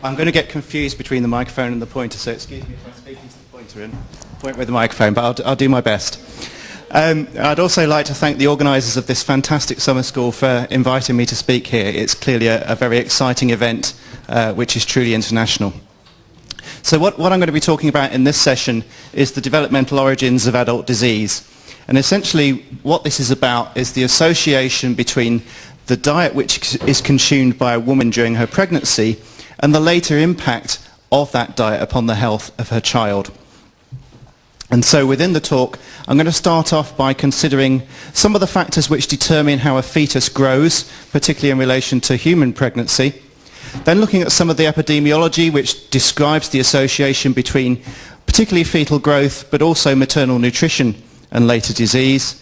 I'm going to get confused between the microphone and the pointer, so excuse me if I'm speaking to the pointer and point with the microphone, but I'll do my best. I'd also like to thank the organisers of this fantastic summer school for inviting me to speak here. It's clearly a very exciting event, which is truly international. So what I'm going to be talking about in this session is the developmental origins of adult disease. And essentially what this is about is the association between the diet which is consumed by a woman during her pregnancy and the later impact of that diet upon the health of her child. And so within the talk, I'm going to start off by considering some of the factors which determine how a fetus grows, particularly in relation to human pregnancy. Then looking at some of the epidemiology which describes the association between particularly fetal growth, but also maternal nutrition and later disease.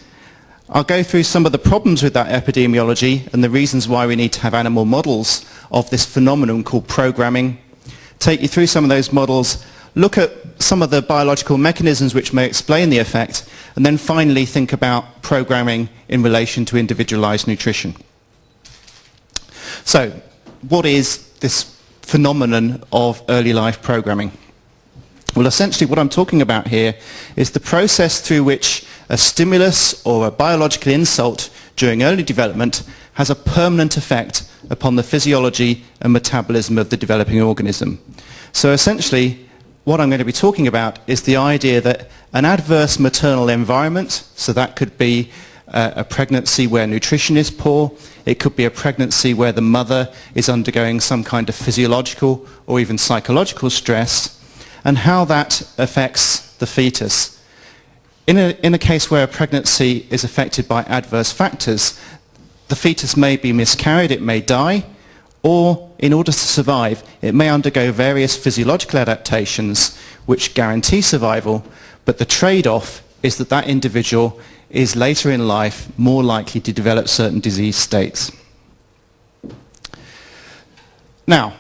I'll go through some of the problems with that epidemiology and the reasons why we need to have animal models of this phenomenon called programming. Take you through some of those models, look at some of the biological mechanisms which may explain the effect, and then finally think about programming in relation to individualized nutrition. So, what is this phenomenon of early life programming? Well, essentially what I'm talking about here is the process through which a stimulus or a biological insult during early development has a permanent effect upon the physiology and metabolism of the developing organism. So essentially, what I'm going to be talking about is the idea that an adverse maternal environment, so that could be a pregnancy where nutrition is poor, it could be a pregnancy where the mother is undergoing some kind of physiological or even psychological stress, and how that affects the fetus. In a case where a pregnancy is affected by adverse factors, the fetus may be miscarried, it may die, or in order to survive, it may undergo various physiological adaptations which guarantee survival, but the trade-off is that that individual is later in life more likely to develop certain disease states. Now,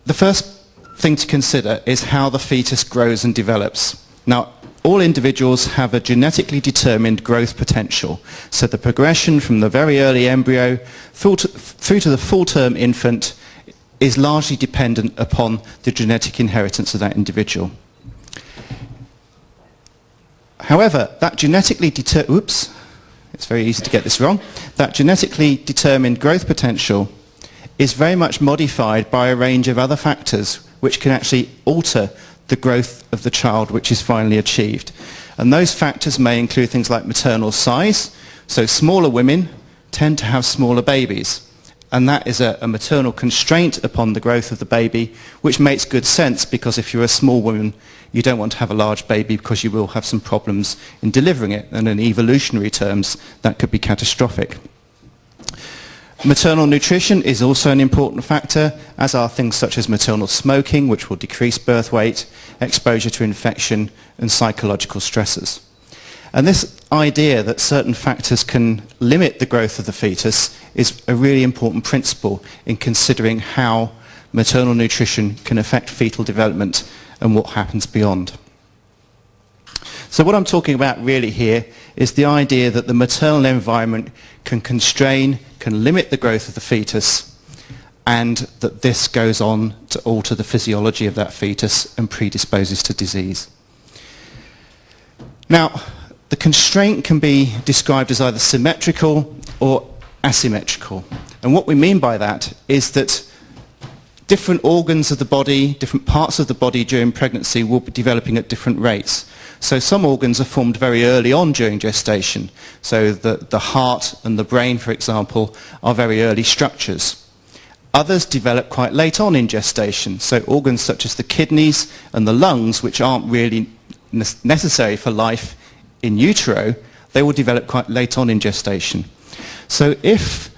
the first thing to consider is how the fetus grows and develops. Now, all individuals have a genetically determined growth potential, so the progression from the very early embryo through to the full-term infant is largely dependent upon the genetic inheritance of that individual. However, that genetically it's very easy to get this wrong. That genetically determined growth potential is very much modified by a range of other factors which can actually alter the growth of the child which is finally achieved. And those factors may include things like maternal size, so smaller women tend to have smaller babies. And that is a maternal constraint upon the growth of the baby, which makes good sense because if you're a small woman, you don't want to have a large baby because you will have some problems in delivering it, and in evolutionary terms, that could be catastrophic. Maternal nutrition is also an important factor, as are things such as maternal smoking, which will decrease birth weight, exposure to infection, and psychological stresses. And this idea that certain factors can limit the growth of the fetus is a really important principle in considering how maternal nutrition can affect fetal development and what happens beyond. So what I'm talking about really here is the idea that the maternal environment can constrain, can limit the growth of the fetus, and that this goes on to alter the physiology of that fetus and predisposes to disease. Now, the constraint can be described as either symmetrical or asymmetrical. And what we mean by that is that different organs of the body, different parts of the body during pregnancy will be developing at different rates. So some organs are formed very early on during gestation. So the heart and the brain, for example, are very early structures. Others develop quite late on in gestation. So organs such as the kidneys and the lungs, which aren't really necessary for life in utero, they will develop quite late on in gestation. So if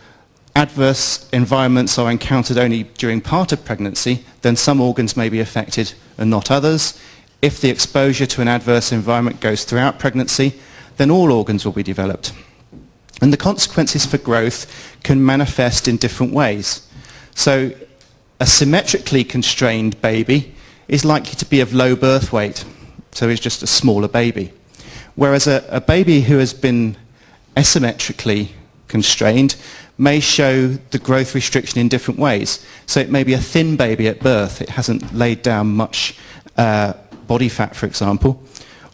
adverse environments are encountered only during part of pregnancy, then some organs may be affected and not others. If the exposure to an adverse environment goes throughout pregnancy, then all organs will be developed. And the consequences for growth can manifest in different ways. So a symmetrically constrained baby is likely to be of low birth weight, so is just a smaller baby. Whereas a baby who has been asymmetrically constrained may show the growth restriction in different ways. So it may be a thin baby at birth, it hasn't laid down much body fat, for example,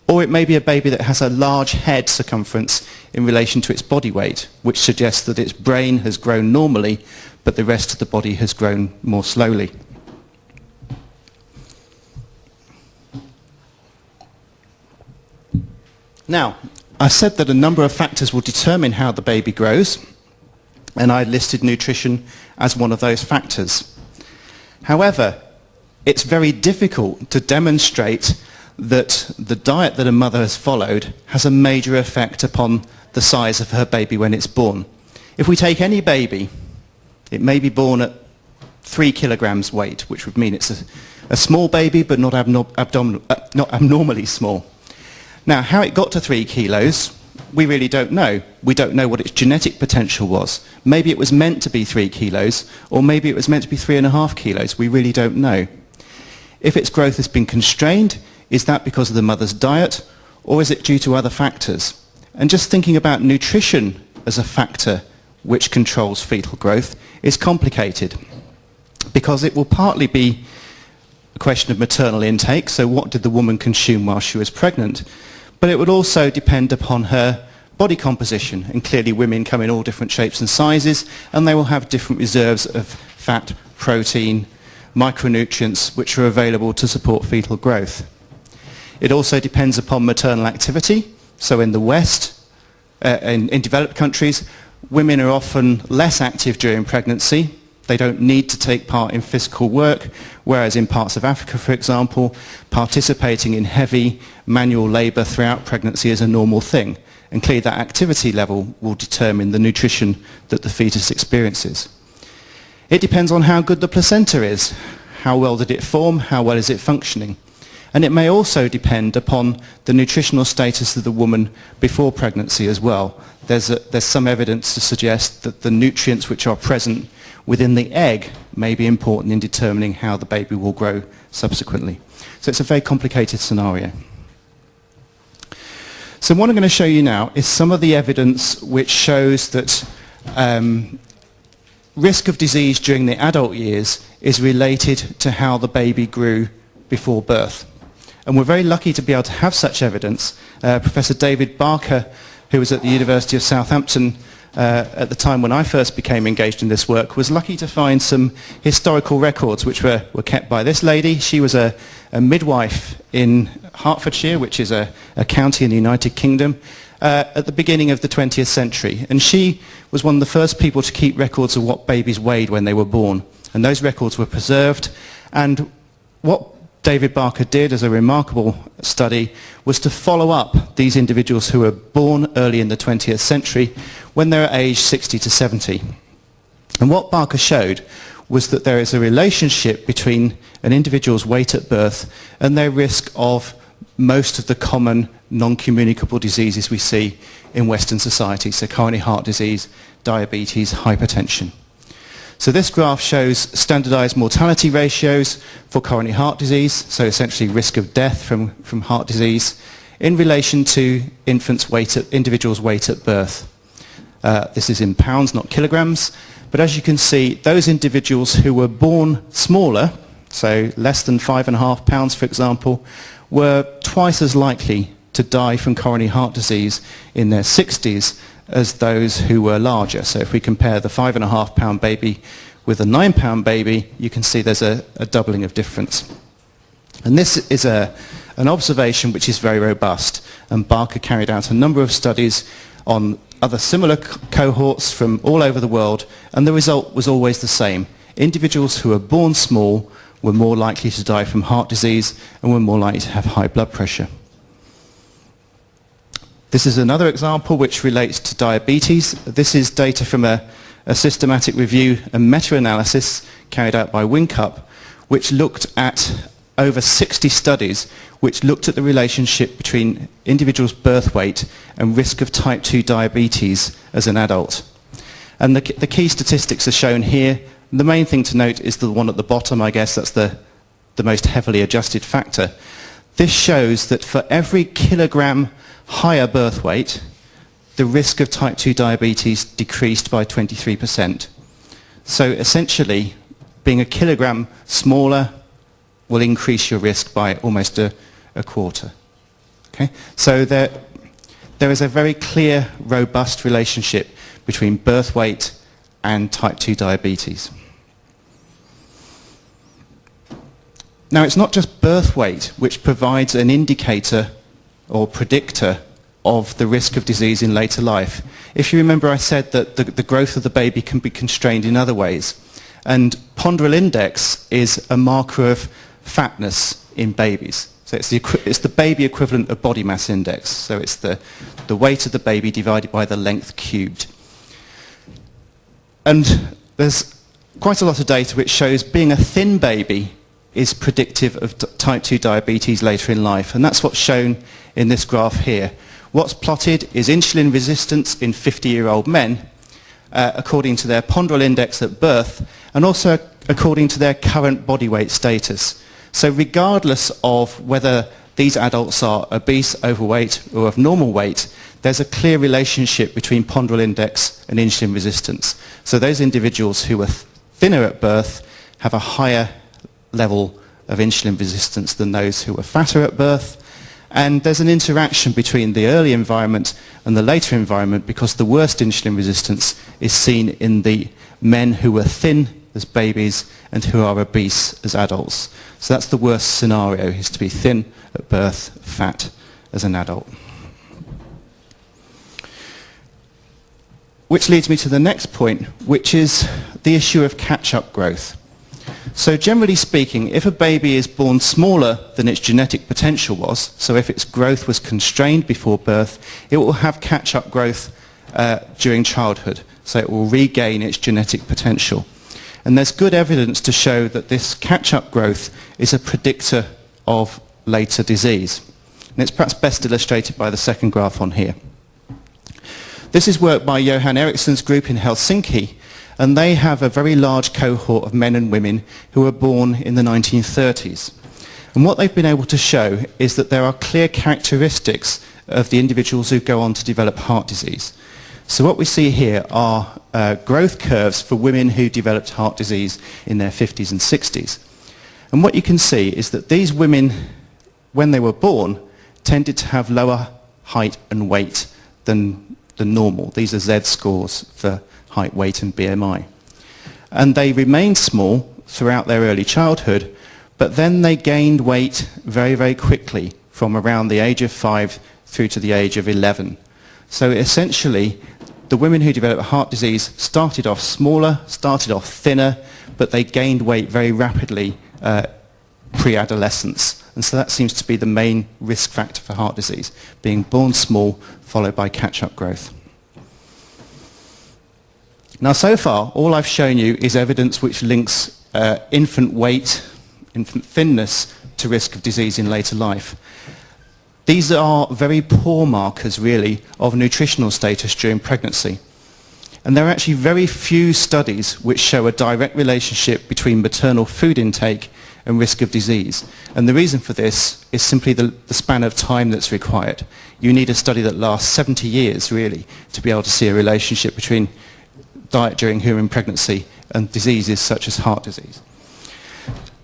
or it may be a baby that has a large head circumference in relation to its body weight, which suggests that its brain has grown normally, but the rest of the body has grown more slowly. Now, I said that a number of factors will determine how the baby grows, and I listed nutrition as one of those factors. However, it's very difficult to demonstrate that the diet that a mother has followed has a major effect upon the size of her baby when it's born. If we take any baby, it may be born at 3 kilograms weight, which would mean it's a small baby, but not abnormally small. Now, how it got to 3 kilos, we really don't know. We don't know what its genetic potential was. Maybe it was meant to be 3 kilos, or maybe it was meant to be 3.5 kilos. We really don't know. If its growth has been constrained, is that because of the mother's diet, or is it due to other factors? And just thinking about nutrition as a factor which controls fetal growth is complicated, because it will partly be a question of maternal intake, so what did the woman consume while she was pregnant? But it would also depend upon her body composition, and clearly women come in all different shapes and sizes, and they will have different reserves of fat, protein, micronutrients which are available to support fetal growth. It also depends upon maternal activity. So in the West, in developed countries, women are often less active during pregnancy. They don't need to take part in physical work, whereas in parts of Africa, for example, participating in heavy manual labour throughout pregnancy is a normal thing. And clearly that activity level will determine the nutrition that the fetus experiences. It depends on how good the placenta is. How well did it form? How well is it functioning? And it may also depend upon the nutritional status of the woman before pregnancy as well. There's some evidence to suggest that the nutrients which are present within the egg may be important in determining how the baby will grow subsequently. So it's a very complicated scenario. So what I'm going to show you now is some of the evidence which shows that risk of disease during the adult years is related to how the baby grew before birth. And we're very lucky to be able to have such evidence. Professor David Barker, who was at the University of Southampton at the time when I first became engaged in this work, was lucky to find some historical records which were kept by this lady. She was a midwife in Hertfordshire, which is a county in the United Kingdom, at the beginning of the 20th century. And she was one of the first people to keep records of what babies weighed when they were born. And those records were preserved. And what David Barker did as a remarkable study was to follow up these individuals who were born early in the 20th century when they were aged 60 to 70. And what Barker showed was that there is a relationship between an individual's weight at birth and their risk of most of the common non-communicable diseases we see in Western society, so coronary heart disease, diabetes, hypertension. So this graph shows standardized mortality ratios for coronary heart disease, so essentially risk of death from heart disease, in relation to individuals' weight at birth. This is in pounds, not kilograms, but as you can see, those individuals who were born smaller, so less than 5.5 pounds, for example, were twice as likely to die from coronary heart disease in their 60s as those who were larger. So if we compare the 5.5 pound baby with a 9 pound baby, you can see there's a doubling of difference. And this is an observation which is very robust. And Barker carried out a number of studies on other similar cohorts from all over the world, and the result was always the same. Individuals who were born small were more likely to die from heart disease and were more likely to have high blood pressure. This is another example which relates to diabetes. This is data from a systematic review and meta-analysis carried out by Wincup, which looked at over 60 studies which looked at the relationship between individuals' birth weight and risk of type 2 diabetes as an adult. And the key statistics are shown here. The main thing to note is the one at the bottom. I guess that's the most heavily adjusted factor. This shows that for every kilogram higher birth weight, the risk of type 2 diabetes decreased by 23%. So essentially, being a kilogram smaller will increase your risk by almost a quarter. Okay? So there is a very clear, robust relationship between birth weight and type 2 diabetes. Now, it's not just birth weight which provides an indicator or predictor of the risk of disease in later life. If you remember, I said that the growth of the baby can be constrained in other ways. And ponderal index is a marker of fatness in babies. So it's the baby equivalent of body mass index. So it's the weight of the baby divided by the length cubed. And there's quite a lot of data which shows being a thin baby is predictive of type 2 diabetes later in life. And that's what's shown in this graph here. What's plotted is insulin resistance in 50-year-old men according to their ponderal index at birth and also according to their current body weight status. So regardless of whether these adults are obese, overweight or of normal weight, there's a clear relationship between ponderal index and insulin resistance. So those individuals who are thinner at birth have a higher level of insulin resistance than those who are fatter at birth. And there's an interaction between the early environment and the later environment because the worst insulin resistance is seen in the men who are thin as babies and who are obese as adults. So that's the worst scenario, is to be thin at birth, fat as an adult. Which leads me to the next point, which is the issue of catch-up growth. So generally speaking, if a baby is born smaller than its genetic potential was, so if its growth was constrained before birth, it will have catch-up growth during childhood. So it will regain its genetic potential. And there's good evidence to show that this catch-up growth is a predictor of later disease. And it's perhaps best illustrated by the second graph on here. This is work by Johan Eriksson's group in Helsinki, and they have a very large cohort of men and women who were born in the 1930s. And what they've been able to show is that there are clear characteristics of the individuals who go on to develop heart disease. So what we see here are growth curves for women who developed heart disease in their 50s and 60s. And what you can see is that these women, when they were born, tended to have lower height and weight than normal. These are Z scores for height, weight and BMI. And they remained small throughout their early childhood, but then they gained weight very, very quickly from around the age of 5 through to the age of 11. So essentially, the women who developed heart disease started off smaller, started off thinner, but they gained weight very rapidly pre-adolescence. And so that seems to be the main risk factor for heart disease, being born small, followed by catch-up growth. Now, so far, all I've shown you is evidence which links infant weight, infant thinness, to risk of disease in later life. These are very poor markers, really, of nutritional status during pregnancy. And there are actually very few studies which show a direct relationship between maternal food intake and risk of disease. And the reason for this is simply the span of time that's required. You need a study that lasts 70 years, really, to be able to see a relationship between diet during human pregnancy and diseases such as heart disease.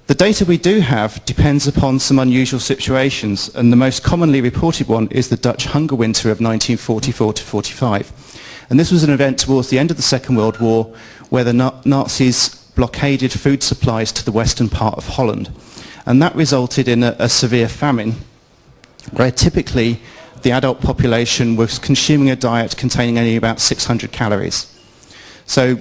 The data we do have depends upon some unusual situations, and the most commonly reported one is the Dutch hunger winter of 1944 to 45. And this was an event towards the end of the Second World War where the Nazis blockaded food supplies to the western part of Holland. And that resulted in a severe famine where typically the adult population was consuming a diet containing only about 600 calories. So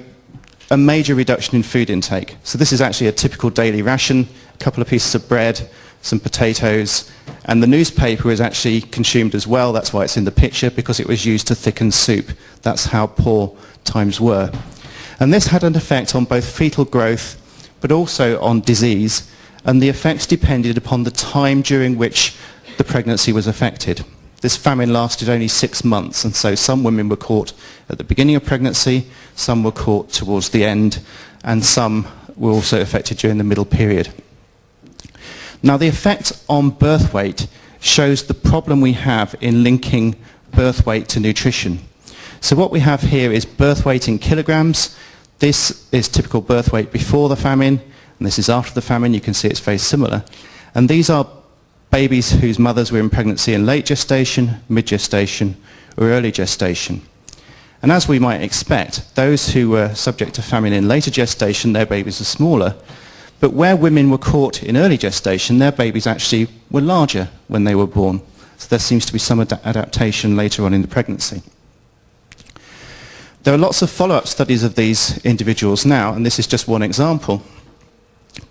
a major reduction in food intake. So this is actually a typical daily ration, a couple of pieces of bread, some potatoes, and the newspaper is actually consumed as well. That's why it's in the picture, because it was used to thicken soup. That's how poor times were. And this had an effect on both fetal growth, but also on disease, and the effects depended upon the time during which the pregnancy was affected. This famine lasted only 6 months, and so some women were caught at the beginning of pregnancy, some were caught towards the end, and some were also affected during the middle period. Now, the effect on birth weight shows the problem we have in linking birth weight to nutrition. So what we have here is birth weight in kilograms. This is typical birth weight before the famine, and this is after the famine. You can see it's very similar. And these are babies whose mothers were in pregnancy in late gestation, mid-gestation, or early gestation. And as we might expect, those who were subject to famine in later gestation, their babies are smaller. But where women were caught in early gestation, their babies actually were larger when they were born. So there seems to be some adaptation later on in the pregnancy. There are lots of follow-up studies of these individuals now, and this is just one example.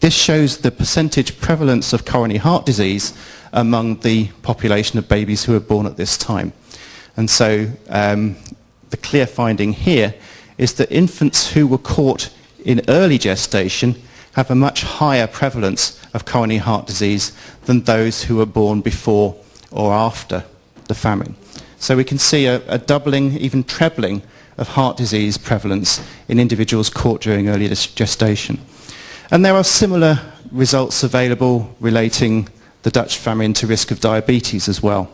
This shows the percentage prevalence of coronary heart disease among the population of babies who were born at this time. And so the clear finding here is that infants who were caught in early gestation have a much higher prevalence of coronary heart disease than those who were born before or after the famine. So we can see a doubling, even trebling, of heart disease prevalence in individuals caught during early gestation. And there are similar results available relating the Dutch famine to risk of diabetes as well.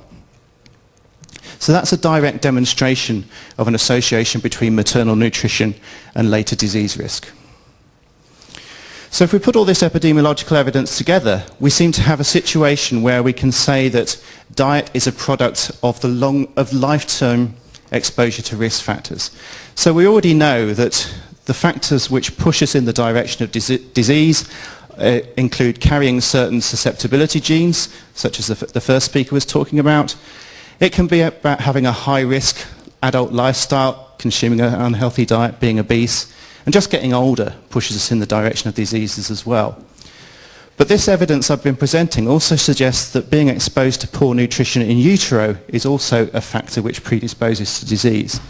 So that's a direct demonstration of an association between maternal nutrition and later disease risk. So if we put all this epidemiological evidence together, we seem to have a situation where we can say that diet is a product of lifetime exposure to risk factors. So we already know that the factors which push us in the direction of disease include carrying certain susceptibility genes, such as the first speaker was talking about. It can be about having a high-risk adult lifestyle, consuming an unhealthy diet, being obese, and just getting older pushes us in the direction of diseases as well. But this evidence I've been presenting also suggests that being exposed to poor nutrition in utero is also a factor which predisposes to disease.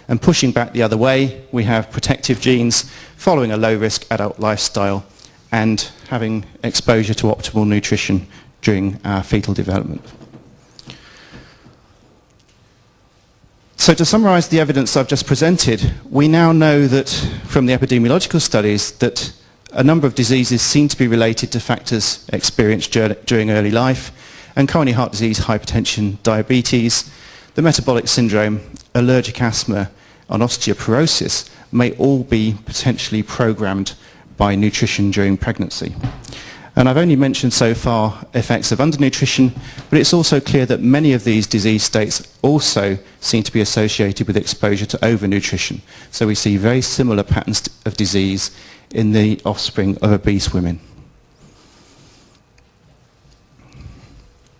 And pushing back the other way, we have protective genes following a low-risk adult lifestyle and having exposure to optimal nutrition during our fetal development. So to summarize the evidence I've just presented, we now know that from the epidemiological studies that a number of diseases seem to be related to factors experienced during early life, and coronary heart disease, hypertension, diabetes, the metabolic syndrome, allergic asthma, and osteoporosis may all be potentially programmed by nutrition during pregnancy. And I've only mentioned so far effects of undernutrition, but it's also clear that many of these disease states also seem to be associated with exposure to overnutrition. So we see very similar patterns of disease in the offspring of obese women.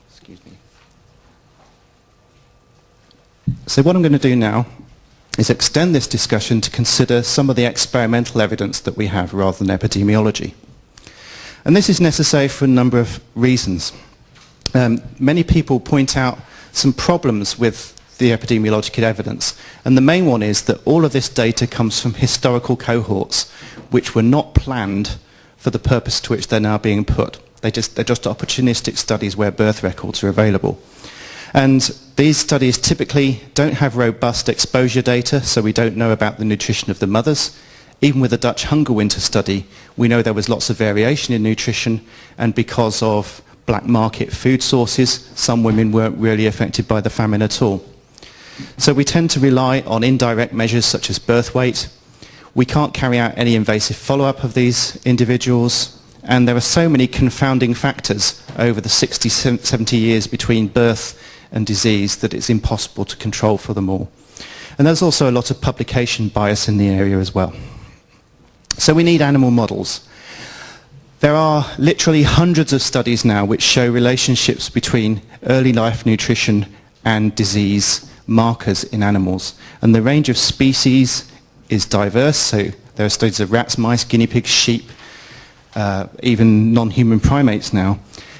Excuse me. So what I'm going to do now is extend this discussion to consider some of the experimental evidence that we have rather than epidemiology. And this is necessary for a number of reasons. Many people point out some problems with the epidemiological evidence, and the main one is that all of this data comes from historical cohorts which were not planned for the purpose to which they're now being put. They're just opportunistic studies where birth records are available. And these studies typically don't have robust exposure data, so we don't know about the nutrition of the mothers. Even with the Dutch hunger winter study, we know there was lots of variation in nutrition, and because of black market food sources, some women weren't really affected by the famine at all. So we tend to rely on indirect measures such as birth weight. We can't carry out any invasive follow-up of these individuals, and there are so many confounding factors over the 60, 70 years between birth and disease that it's impossible to control for them all. And there's also a lot of publication bias in the area as well. So we need animal models. There are literally hundreds of studies now which show relationships between early life nutrition and disease markers in animals. And the range of species is diverse, so there are studies of rats, mice, guinea pigs, sheep, even non-human primates now.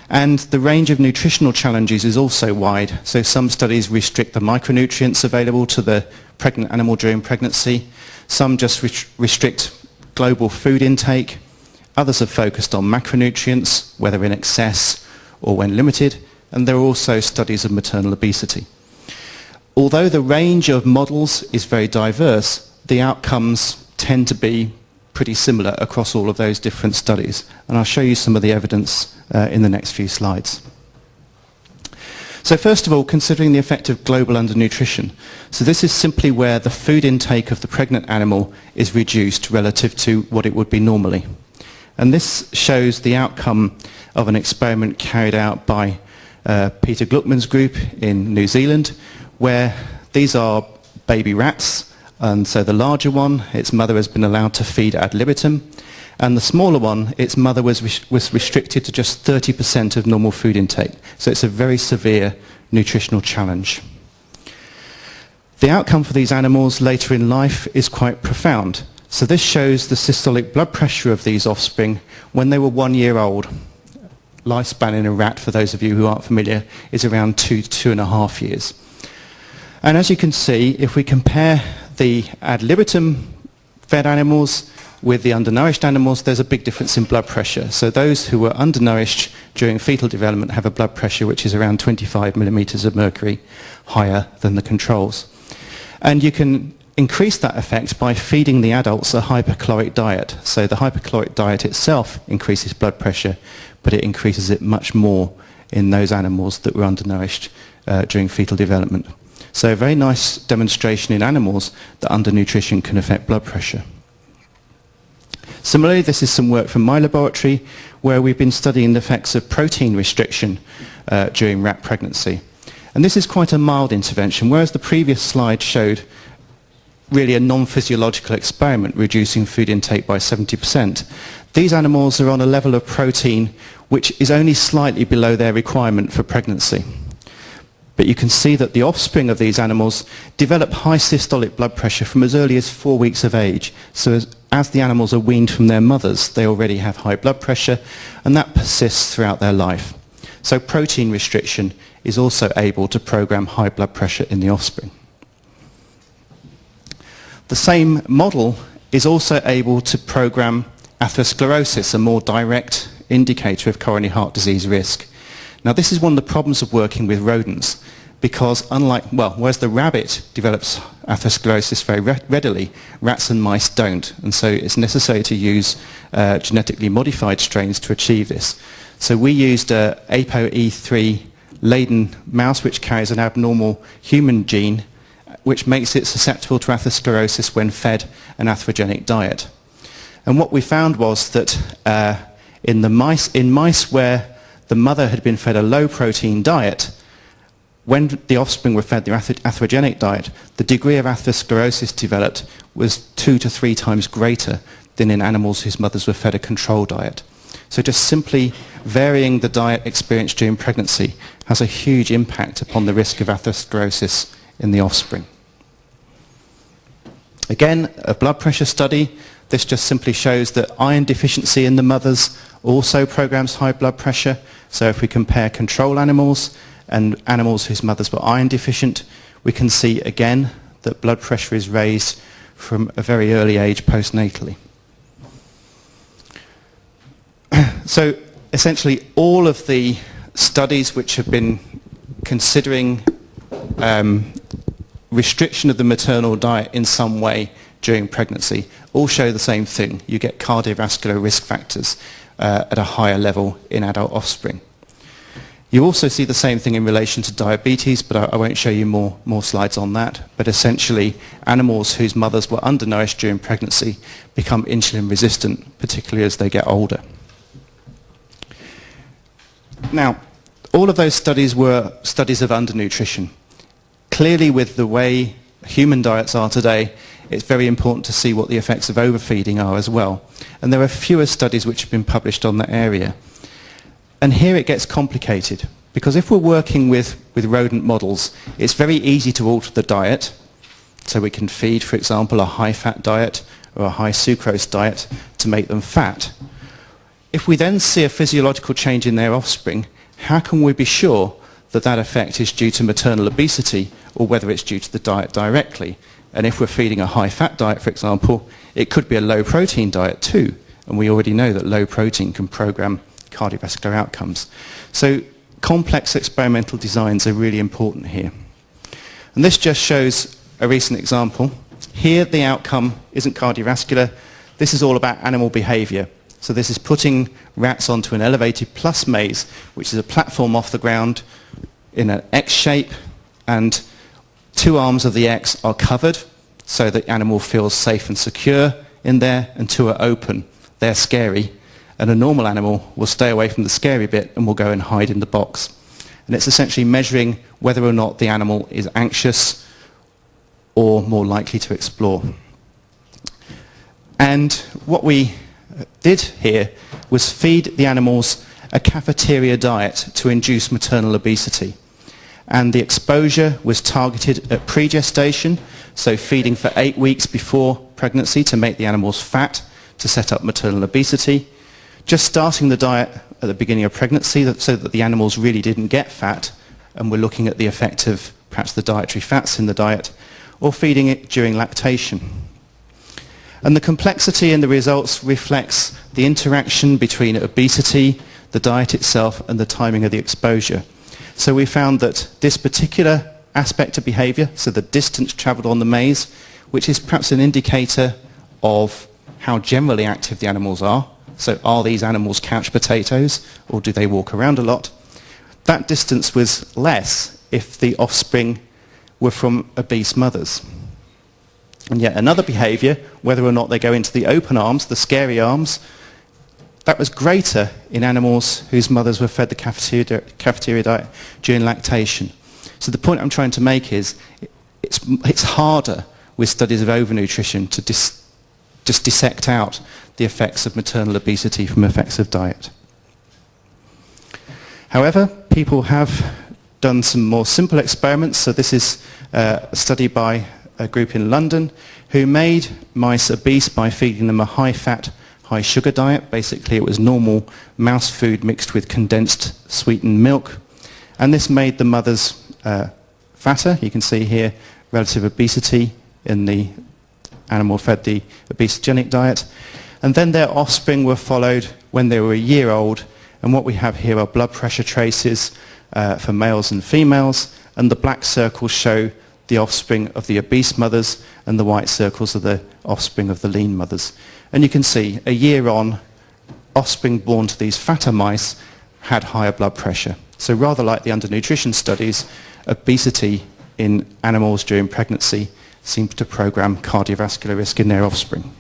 And the range of nutritional challenges is also wide. So some studies restrict the micronutrients available to the pregnant animal during pregnancy. Some just restrict global food intake. Others have focused on macronutrients, whether in excess or when limited, and there are also studies of maternal obesity. Although the range of models is very diverse, the outcomes tend to be pretty similar across all of those different studies, and I'll show you some of the evidence in the next few slides. So first of all, considering the effect of global undernutrition. So this is simply where the food intake of the pregnant animal is reduced relative to what it would be normally. And this shows the outcome of an experiment carried out by Peter Gluckman's group in New Zealand, where these are baby rats, and so the larger one, its mother has been allowed to feed ad libitum, and the smaller one, its mother was restricted to just 30% of normal food intake. So it's a very severe nutritional challenge. The outcome for these animals later in life is quite profound. So this shows the systolic blood pressure of these offspring when they were 1 year old. Lifespan in a rat, for those of you who aren't familiar, is around 2 to 2.5 years. And as you can see, if we compare the ad libitum fed animals with the undernourished animals, there's a big difference in blood pressure. So those who were undernourished during fetal development have a blood pressure which is around 25 millimeters of mercury higher than the controls. And you can increase that effect by feeding the adults a hypercaloric diet. So the hypercaloric diet itself increases blood pressure, but it increases it much more in those animals that were undernourished during fetal development. So a very nice demonstration in animals that undernutrition can affect blood pressure. Similarly, this is some work from my laboratory where we've been studying the effects of protein restriction during rat pregnancy. And this is quite a mild intervention, whereas the previous slide showed really a non-physiological experiment reducing food intake by 70%. These animals are on a level of protein which is only slightly below their requirement for pregnancy. But you can see that the offspring of these animals develop high systolic blood pressure from as early as 4 weeks of age. So as the animals are weaned from their mothers, they already have high blood pressure, and that persists throughout their life. So protein restriction is also able to program high blood pressure in the offspring. The same model is also able to program atherosclerosis, a more direct indicator of coronary heart disease risk. Now this is one of the problems of working with rodents, because whereas the rabbit develops atherosclerosis very readily, rats and mice don't, and so it's necessary to use genetically modified strains to achieve this. So we used a ApoE3 laden mouse which carries an abnormal human gene which makes it susceptible to atherosclerosis when fed an atherogenic diet. And what we found was that in mice where the mother had been fed a low-protein diet, when the offspring were fed the atherogenic diet, the degree of atherosclerosis developed was 2 to 3 times greater than in animals whose mothers were fed a control diet. So just simply varying the diet experienced during pregnancy has a huge impact upon the risk of atherosclerosis in the offspring. Again, a blood pressure study. This just simply shows that iron deficiency in the mothers also programs high blood pressure. So if we compare control animals and animals whose mothers were iron deficient, we can see again that blood pressure is raised from a very early age postnatally. So essentially all of the studies which have been considering restriction of the maternal diet in some way during pregnancy all show the same thing. You get cardiovascular risk factors at a higher level in adult offspring. You also see the same thing in relation to diabetes, but I won't show you more slides on that. But essentially, animals whose mothers were undernourished during pregnancy become insulin resistant, particularly as they get older. Now, all of those studies were studies of undernutrition. Clearly, with the way human diets are today, it's very important to see what the effects of overfeeding are as well. And there are fewer studies which have been published on that area. And here it gets complicated, because if we're working with rodent models, it's very easy to alter the diet. So we can feed, for example, a high-fat diet or a high sucrose diet to make them fat. If we then see a physiological change in their offspring, how can we be sure that that effect is due to maternal obesity or whether it's due to the diet directly? And if we're feeding a high-fat diet, for example, it could be a low-protein diet too. And we already know that low protein can program cardiovascular outcomes. So complex experimental designs are really important here. And this just shows a recent example. Here the outcome isn't cardiovascular. This is all about animal behavior. So this is putting rats onto an elevated plus maze, which is a platform off the ground, in an X shape, and two arms of the X are covered so the animal feels safe and secure in there, and two are open. They're scary, and a normal animal will stay away from the scary bit and will go and hide in the box. And it's essentially measuring whether or not the animal is anxious or more likely to explore. And what we did here was feed the animals a cafeteria diet to induce maternal obesity. And the exposure was targeted at pre-gestation, so feeding for 8 weeks before pregnancy to make the animals fat to set up maternal obesity. Just starting the diet at the beginning of pregnancy so that the animals really didn't get fat, and we're looking at the effect of perhaps the dietary fats in the diet, or feeding it during lactation. And the complexity in the results reflects the interaction between obesity, the diet itself, and the timing of the exposure. So we found that this particular aspect of behaviour, so the distance travelled on the maze, which is perhaps an indicator of how generally active the animals are. So are these animals couch potatoes, or do they walk around a lot? That distance was less if the offspring were from obese mothers. And yet another behaviour, whether or not they go into the open arms, the scary arms, that was greater in animals whose mothers were fed the cafeteria diet during lactation. So the point I'm trying to make is it's harder with studies of overnutrition to just dissect out the effects of maternal obesity from effects of diet. However, people have done some more simple experiments. So this is a study by a group in London who made mice obese by feeding them a high-fat, high-sugar diet. Basically, it was normal mouse food mixed with condensed sweetened milk. And this made the mothers fatter. You can see here relative obesity in the animal fed the obesogenic diet. And then their offspring were followed when they were a year old. And what we have here are blood pressure traces for males and females. And the black circles show the offspring of the obese mothers, and the white circles are the offspring of the lean mothers. And you can see, a year on, offspring born to these fatter mice had higher blood pressure. So rather like the undernutrition studies, obesity in animals during pregnancy seems to program cardiovascular risk in their offspring.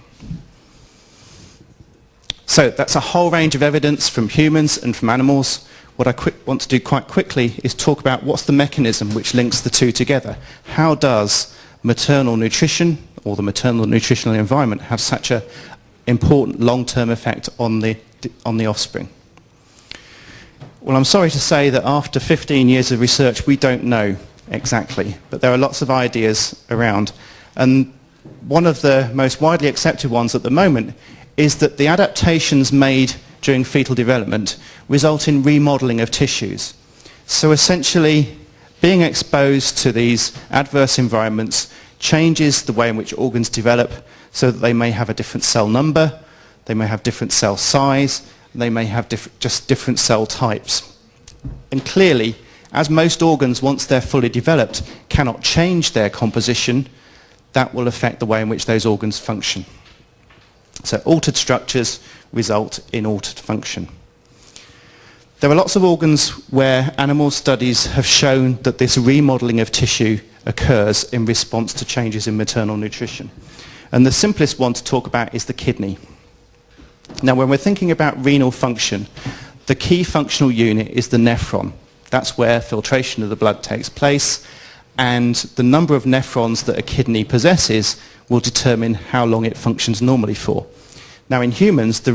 So that's a whole range of evidence from humans and from animals. What I want to do quite quickly is talk about what's the mechanism which links the two together. How does maternal nutrition or the maternal nutritional environment have such an important long-term effect on the offspring? Well, I'm sorry to say that after 15 years of research, we don't know exactly, but there are lots of ideas around. And one of the most widely accepted ones at the moment is that the adaptations made during fetal development result in remodeling of tissues. So essentially, being exposed to these adverse environments changes the way in which organs develop so that they may have a different cell number, they may have different cell size, they may have just different cell types. And clearly, as most organs, once they're fully developed, cannot change their composition, that will affect the way in which those organs function. So altered structures result in altered function. There are lots of organs where animal studies have shown that this remodeling of tissue occurs in response to changes in maternal nutrition. And the simplest one to talk about is the kidney. Now, when we're thinking about renal function, the key functional unit is the nephron. That's where filtration of the blood takes place, and the number of nephrons that a kidney possesses will determine how long it functions normally for. Now, in humans, the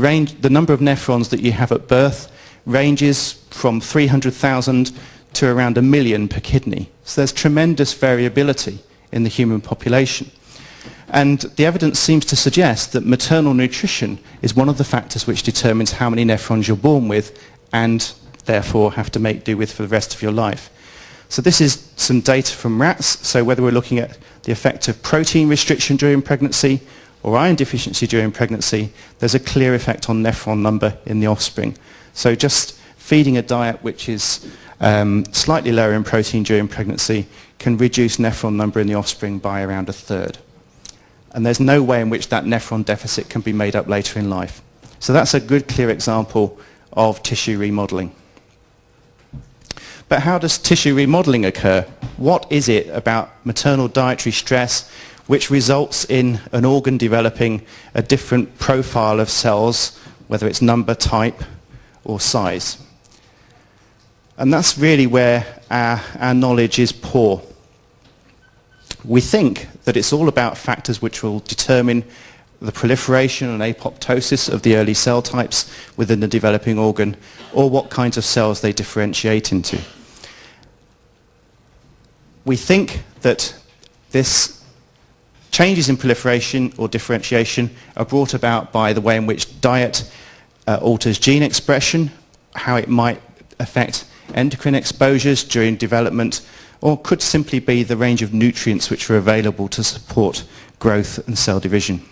number of nephrons that you have at birth ranges from 300,000 to around 1 million per kidney. So there's tremendous variability in the human population. And the evidence seems to suggest that maternal nutrition is one of the factors which determines how many nephrons you're born with and therefore have to make do with for the rest of your life. So this is some data from rats. So whether we're looking at the effect of protein restriction during pregnancy or iron deficiency during pregnancy, there's a clear effect on nephron number in the offspring. So just feeding a diet which is slightly lower in protein during pregnancy can reduce nephron number in the offspring by around 1/3. And there's no way in which that nephron deficit can be made up later in life. So that's a good, clear example of tissue remodeling. But how does tissue remodeling occur? What is it about maternal dietary stress which results in an organ developing a different profile of cells, whether it's number, type, or size? And that's really where our knowledge is poor. We think that it's all about factors which will determine the proliferation and apoptosis of the early cell types within the developing organ, or what kinds of cells they differentiate into. We think that this changes in proliferation or differentiation are brought about by the way in which diet alters gene expression, how it might affect endocrine exposures during development, or could simply be the range of nutrients which are available to support growth and cell division.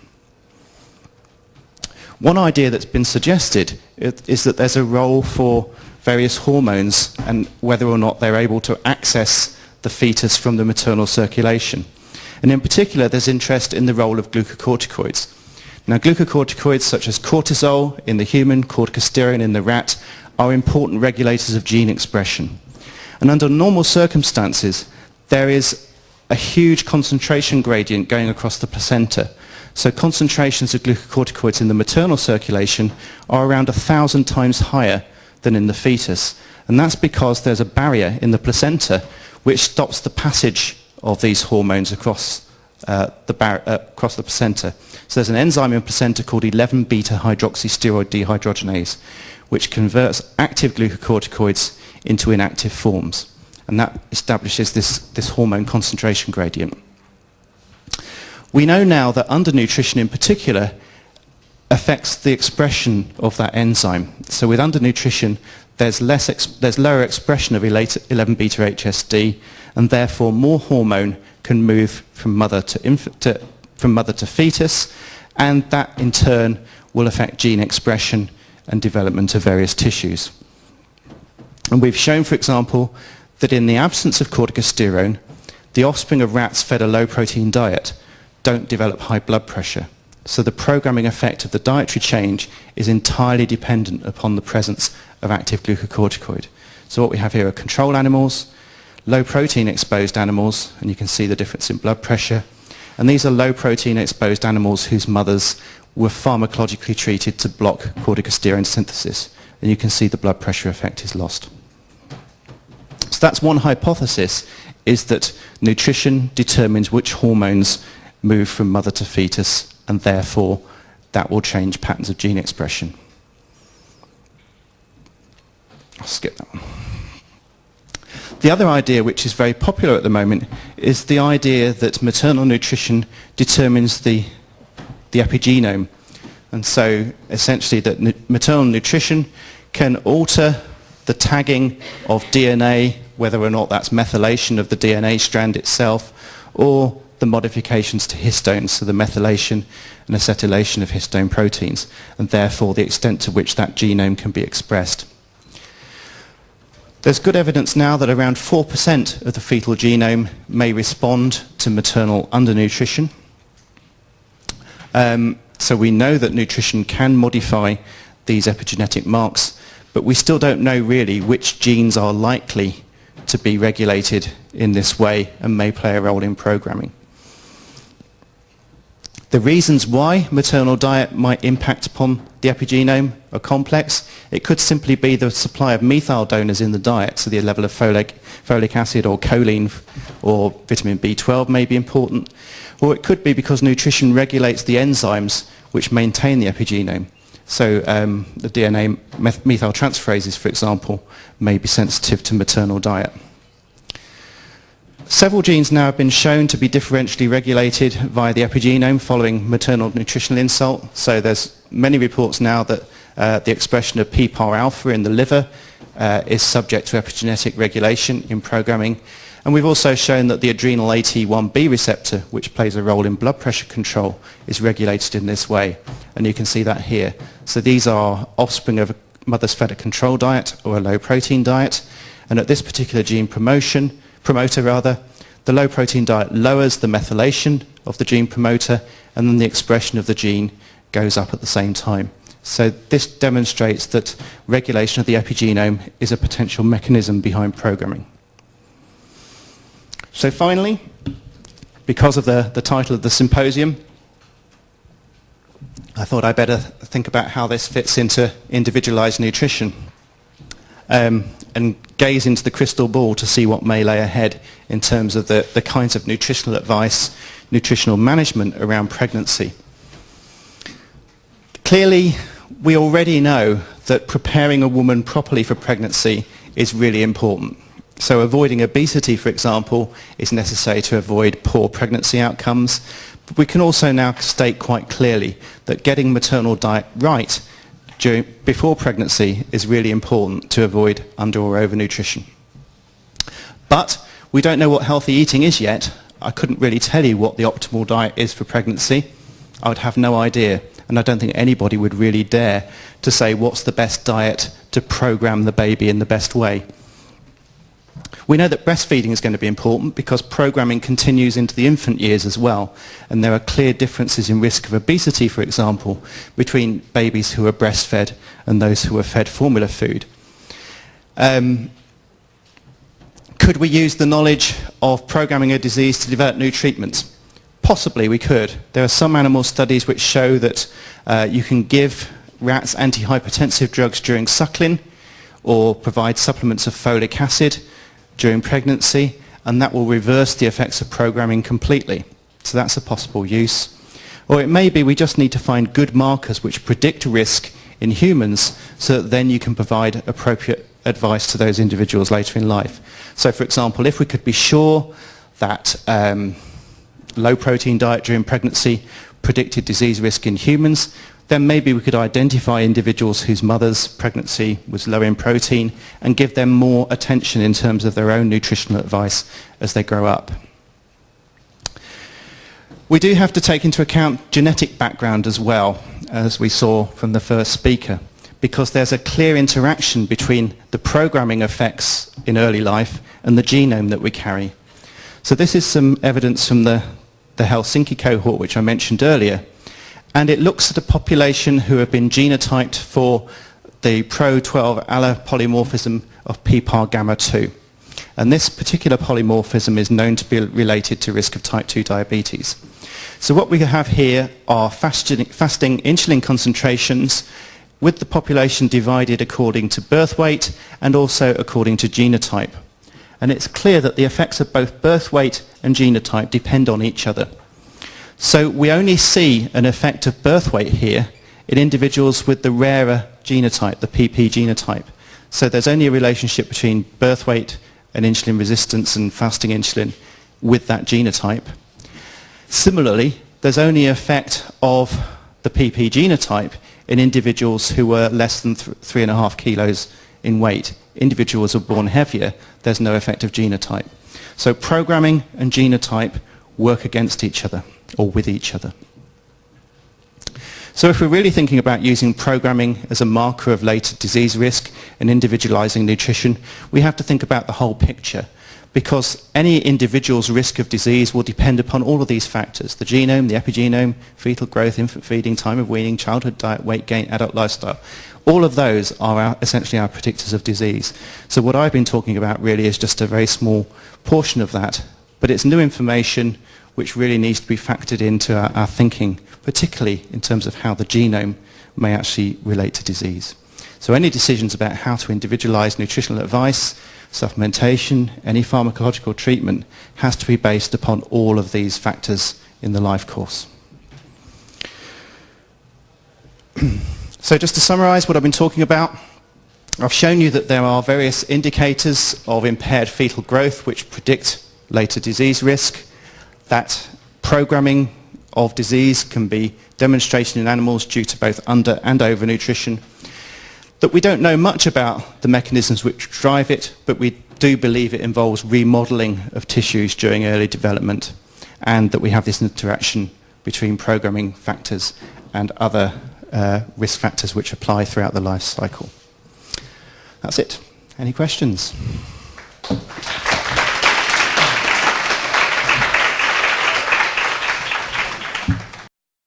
One idea that's been suggested is that there's a role for various hormones and whether or not they're able to access the fetus from the maternal circulation. And in particular, there's interest in the role of glucocorticoids. Now, glucocorticoids such as cortisol in the human, corticosteroid in the rat, are important regulators of gene expression. And under normal circumstances, there is a huge concentration gradient going across the placenta. So concentrations of glucocorticoids in the maternal circulation are around 1,000 times higher than in the fetus. And that's because there's a barrier in the placenta which stops the passage of these hormones across the placenta. So there's an enzyme in placenta called 11-beta-hydroxysteroid dehydrogenase, which converts active glucocorticoids into inactive forms. And that establishes this hormone concentration gradient. We know now that undernutrition in particular affects the expression of that enzyme. So with undernutrition, there's lower expression of 11-beta-HSD, and therefore more hormone can move from mother to fetus, and that in turn will affect gene expression and development of various tissues. And we've shown, for example, that in the absence of corticosterone, the offspring of rats fed a low-protein diet don't develop high blood pressure. So the programming effect of the dietary change is entirely dependent upon the presence of active glucocorticoid. So what we have here are control animals, low-protein exposed animals, and you can see the difference in blood pressure. And these are low-protein exposed animals whose mothers were pharmacologically treated to block corticosteroid synthesis. And you can see the blood pressure effect is lost. So that's one hypothesis, is that nutrition determines which hormones move from mother to fetus, and therefore that will change patterns of gene expression. I'll skip that one. The other idea, which is very popular at the moment, is the idea that maternal nutrition determines the epigenome. And so essentially that maternal nutrition can alter the tagging of DNA, whether or not that's methylation of the DNA strand itself, or the modifications to histones, so the methylation and acetylation of histone proteins, and therefore the extent to which that genome can be expressed. There's good evidence now that around 4% of the fetal genome may respond to maternal undernutrition. So we know that nutrition can modify these epigenetic marks, but we still don't know really which genes are likely to be regulated in this way and may play a role in programming. The reasons why maternal diet might impact upon the epigenome are complex. It could simply be the supply of methyl donors in the diet, so the level of folic acid or choline or vitamin B12 may be important. Or it could be because nutrition regulates the enzymes which maintain the epigenome. So the DNA methyltransferases, for example, may be sensitive to maternal diet. Several genes now have been shown to be differentially regulated via the epigenome following maternal nutritional insult. So there's many reports now that the expression of PPAR-alpha in the liver is subject to epigenetic regulation in programming. And we've also shown that the adrenal AT1B receptor, which plays a role in blood pressure control, is regulated in this way. And you can see that here. So these are offspring of a mother's fed a control diet or a low-protein diet. And at this particular gene promoter, the low-protein diet lowers the methylation of the gene promoter, and then the expression of the gene goes up at the same time. So this demonstrates that regulation of the epigenome is a potential mechanism behind programming. So finally, because of the title of the symposium, I thought I'd better think about how this fits into individualized nutrition and gaze into the crystal ball to see what may lay ahead in terms of the kinds of nutritional advice, nutritional management around pregnancy. Clearly, we already know that preparing a woman properly for pregnancy is really important. So avoiding obesity, for example, is necessary to avoid poor pregnancy outcomes. But we can also now state quite clearly that getting maternal diet right before pregnancy is really important to avoid under or overnutrition. But we don't know what healthy eating is yet. I couldn't really tell you what the optimal diet is for pregnancy. I would have no idea. And I don't think anybody would really dare to say what's the best diet to program the baby in the best way. We know that breastfeeding is going to be important because programming continues into the infant years as well. And there are clear differences in risk of obesity, for example, between babies who are breastfed and those who are fed formula food. Could we use the knowledge of programming a disease to develop new treatments? Possibly we could. There are some animal studies which show that you can give rats antihypertensive drugs during suckling or provide supplements of folic acid during pregnancy, and that will reverse the effects of programming completely. So that's a possible use. Or it may be we just need to find good markers which predict risk in humans so that then you can provide appropriate advice to those individuals later in life. So for example, if we could be sure that low protein diet during pregnancy predicted disease risk in humans, then maybe we could identify individuals whose mother's pregnancy was low in protein and give them more attention in terms of their own nutritional advice as they grow up. We do have to take into account genetic background as well, as we saw from the first speaker, because there's a clear interaction between the programming effects in early life and the genome that we carry. So this is some evidence from the Helsinki cohort, which I mentioned earlier. And it looks at a population who have been genotyped for the Pro12 allopolymorphism of PPAR gamma 2. And this particular polymorphism is known to be related to risk of type 2 diabetes. So what we have here are fasting insulin concentrations with the population divided according to birth weight and also according to genotype. And it's clear that the effects of both birth weight and genotype depend on each other. So we only see an effect of birth weight here in individuals with the rarer genotype, the PP genotype. So there's only a relationship between birth weight and insulin resistance and fasting insulin with that genotype. Similarly, there's only an effect of the PP genotype in individuals who were less than 3.5 kilos in weight. Individuals who are born heavier, there's no effect of genotype. So programming and genotype work against each other or with each other. So if we're really thinking about using programming as a marker of later disease risk and individualizing nutrition, we have to think about the whole picture, because any individual's risk of disease will depend upon all of these factors: the genome, the epigenome, fetal growth, infant feeding, time of weaning, childhood diet, weight gain, adult lifestyle. All of those are essentially our predictors of disease. So what I've been talking about really is just a very small portion of that, but it's new information which really needs to be factored into our thinking, particularly in terms of how the genome may actually relate to disease. So any decisions about how to individualize nutritional advice, supplementation, any pharmacological treatment has to be based upon all of these factors in the life course. So just to summarize what I've been talking about, I've shown you that there are various indicators of impaired fetal growth which predict later disease risk, that programming of disease can be demonstrated in animals due to both under and overnutrition, that we don't know much about the mechanisms which drive it, but we do believe it involves remodeling of tissues during early development, and that we have this interaction between programming factors and other risk factors which apply throughout the life cycle. That's it. Any questions?